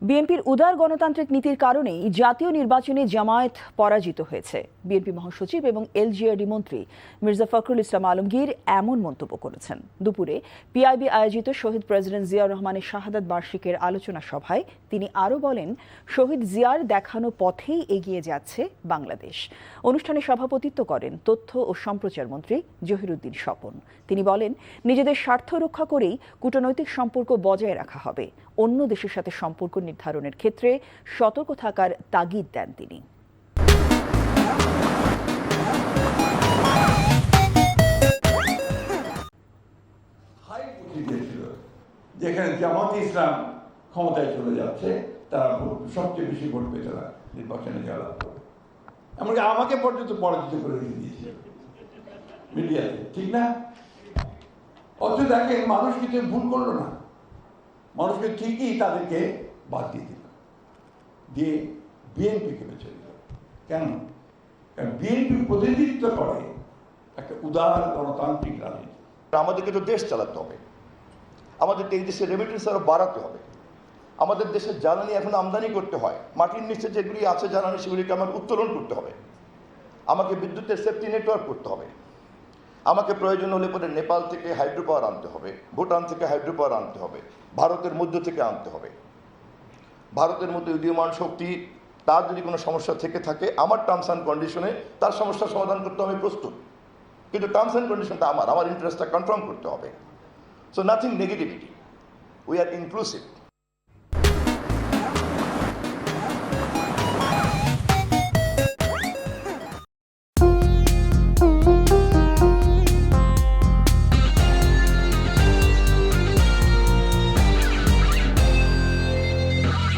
বিএনপির উদার গণতান্ত্রিক নীতির কারণেই জাতীয় নির্বাচনে জামায়াত পরাজিত হয়েছে। বিএনপি মহাসচিব এবং এলজিআরডি মন্ত্রী মির্জা ফখরুল ইসলাম আলমগীর এমন মন্তব্য করেছেন। দুপুরে পিআইবি আয়োজিত শহীদ প্রেসিডেন্ট জিয়াউর রহমানের শাহাদাত বার্ষিকীর আলোচনা সভায় তিনি আরও বলেন, শহীদ জিয়ার দেখানো পথেই এগিয়ে যাচ্ছে বাংলাদেশ। অনুষ্ঠানে সভাপতিত্ব করেন তথ্য ও সম্প্রচার মন্ত্রী জহিরুদ্দিন স্বপন। তিনি বলেন, নিজেদের স্বার্থ রক্ষা করেই কূটনৈতিক সম্পর্ক বজায় রাখা হবে। অন্য দেশের সাথে সম্পর্ক নির্ধারণের ক্ষেত্রে সতর্ক থাকার তাগিদ দেন তিনি। যেখানে জামাতে ইসলাম ক্ষমতায় চলে যাচ্ছে, তারা সবচেয়ে বেশি ভোট পেয়ে তারা নির্বাচনে জয়লাভ করবে। এমনকি আমাকে পর্যন্ত পরাজিত করে দিয়েছে মিডিয়াতে, ঠিক না? অথচ দেখেন, মানুষ কিন্তু ভুল করলো না, মানুষকে ঠিকই তাদেরকে বাদ দিয়ে দিল, দিয়ে বিএনপিকে বেছে দিল। কেন? কারণ বিএনপি প্রতিনিধিত্ব করে একটা উদার গণতান্ত্রিক রাজনীতি। আমাদেরকে তো দেশ চালাতে হবে, আমাদের এই দেশের রেমিটেন্স আরও বাড়াতে হবে, আমাদের দেশের জ্বালানি এখন আমদানি করতে হয়, মাটির নিচে যেগুলি আছে জ্বালানি সেগুলিকে আমার উত্তোলন করতে হবে, আমাকে বিদ্যুতের সেফটি নেটওয়ার্ক করতে হবে, আমাকে প্রয়োজন হলে পরে নেপাল থেকে হাইড্রো পাওয়ার আনতে হবে, ভুটান থেকে হাইড্রো পাওয়ার আনতে হবে, ভারতের মধ্য থেকে আনতে হবে। ভারতের মধ্যে উদীয়মান শক্তি, তার যদি কোনো সমস্যা থেকে থাকে, আমার টার্মস অ্যান্ড কন্ডিশনে তার সমস্যার সমাধান করতে আমি প্রস্তুত, কিন্তু টার্মস অ্যান্ড কন্ডিশনটা আমার ইন্টারেস্টটা কনফার্ম করতে হবে। So nothing negativity, we are inclusive.